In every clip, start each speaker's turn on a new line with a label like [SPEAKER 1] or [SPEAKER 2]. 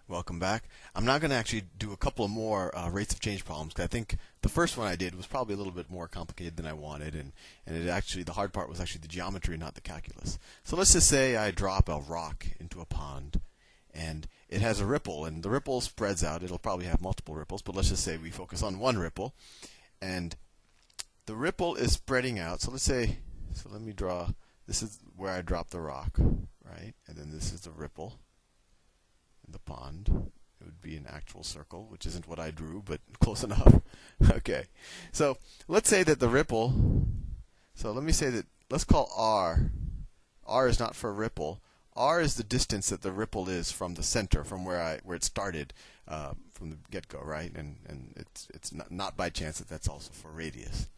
[SPEAKER 1] Welcome back. I'm now going to actually do a couple of more rates of change problems because I think the first one I did was probably a little bit more complicated than I wanted, and it actually the hard part was actually the geometry, not the calculus. So let's just say I drop a rock into a pond, and it has a ripple, and the ripple spreads out. It'll probably have multiple ripples, but let's just say we focus on one ripple, and the ripple is spreading out. So let's say, so let me draw. This is where I drop the rock, right? And then this is the ripple in the pond. It would be an actual circle, which isn't what I drew, but close enough. Okay. So let's say that the ripple, so let me say that, let's call R. R is not for a ripple. R is the distance that the ripple is from the center, from where it started from the get-go, right? And it's not by chance that that's also for radius.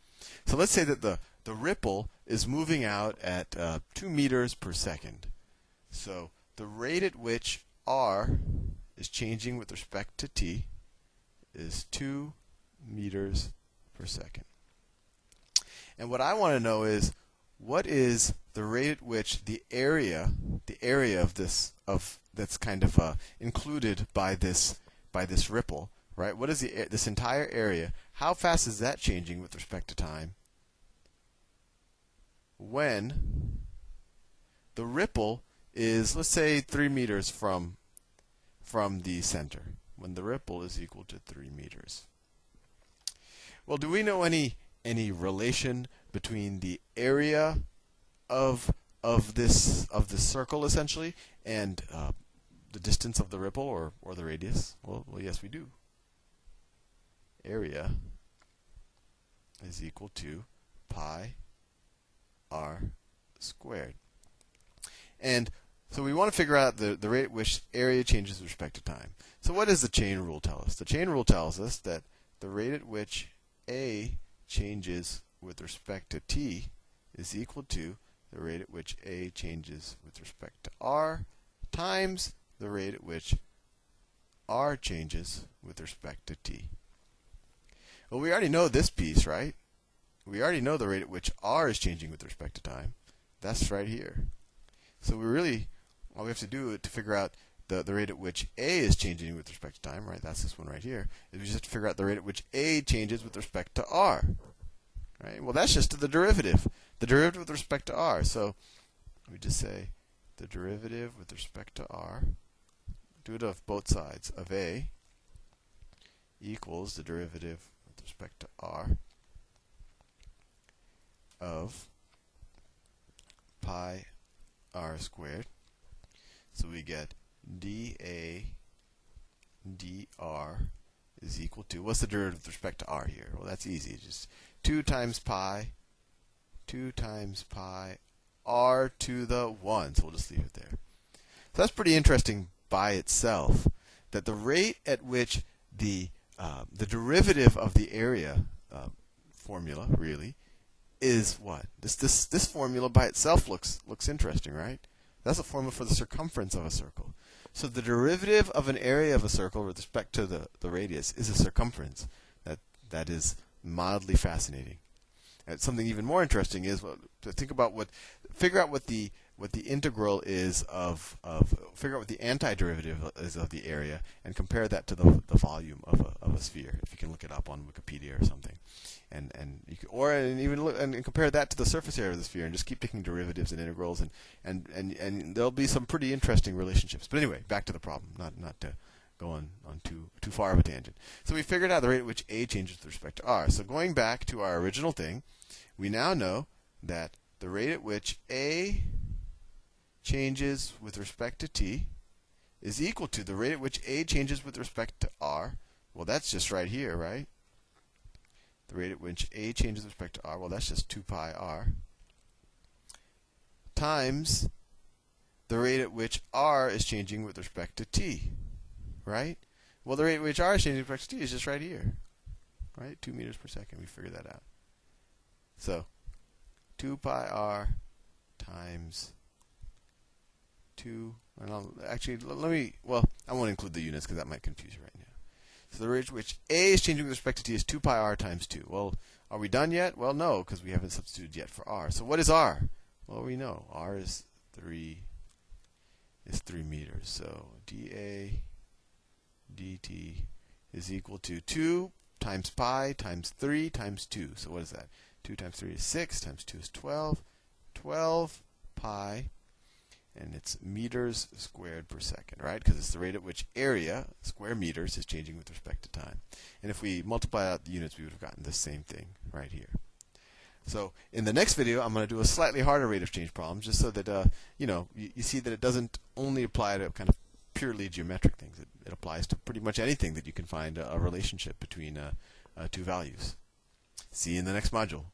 [SPEAKER 1] So let's say that the ripple is moving out at 2 meters per second. So the rate at which R is changing with respect to t is 2 meters per second. And what I want to know is, what is the rate at which the area of that's kind of included by this ripple, right? What is this entire area? How fast is that changing with respect to time when the ripple is, let's say, 3 meters from the center, when the ripple is equal to 3 meters. Well, do we know any relation between the area of this circle essentially and the distance of the ripple or the radius? Well, yes, we do. Area is equal to pi r squared. And so we want to figure out the rate at which area changes with respect to time. So what does the chain rule tell us? The chain rule tells us that the rate at which A changes with respect to t is equal to the rate at which A changes with respect to r times the rate at which r changes with respect to t. Well, we already know this piece, right? We already know the rate at which r is changing with respect to time. That's right here. So all we have to do to figure out the rate at which A is changing with respect to time, right? That's this one right here. Is we just have to figure out the rate at which A changes with respect to r. Right? Well, that's just the derivative. The derivative with respect to r. So we just say the derivative with respect to r, do it of both sides, of A equals the derivative with respect to r of pi r squared. So we get dA dr is equal to, what's the derivative with respect to r here? Well, that's easy. Just 2 times pi r to the 1. So we'll just leave it there. So that's pretty interesting by itself, that the rate at which the derivative of the area formula really is what? This formula by itself looks interesting, right? That's a formula for the circumference of a circle. So the derivative of an area of a circle with respect to the radius is a circumference. That is mildly fascinating. And something even more interesting is to figure out what the integral is figure out what the antiderivative is of the area, and compare that to the volume of a sphere. If you can look it up on Wikipedia or something, and you can, even look and compare that to the surface area of the sphere, and just keep taking derivatives and integrals, and there'll be some pretty interesting relationships. But anyway, back to the problem, not to go on too far of a tangent. So we figured out the rate at which A changes with respect to r. So going back to our original thing, we now know that the rate at which A changes with respect to t is equal to the rate at which A changes with respect to r. Well, that's just right here, right? The rate at which A changes with respect to r, well, that's just 2 pi r, times the rate at which r is changing with respect to t, right? Well, the rate at which r is changing with respect to t is just right here, right? 2 meters per second. We figured that out. So 2 pi r times 2, and I won't include the units because that might confuse you right now. So the rate at which A is changing with respect to t is 2 pi r times 2. Well, are we done yet? Well, no, because we haven't substituted yet for r. So what is r? Well, we know r is 3 meters. So dA dt is equal to 2 times pi times 3 times 2. So what is that? 2 times 3 is 6, times 2 is 12. 12 pi, and it's meters squared per second, right? Because it's the rate at which area, square meters, is changing with respect to time. And if we multiply out the units, we would have gotten the same thing right here. So in the next video, I'm going to do a slightly harder rate of change problem, just so that you see that it doesn't only apply to kind of purely geometric things. It applies to pretty much anything that you can find a relationship between two values. See you in the next module.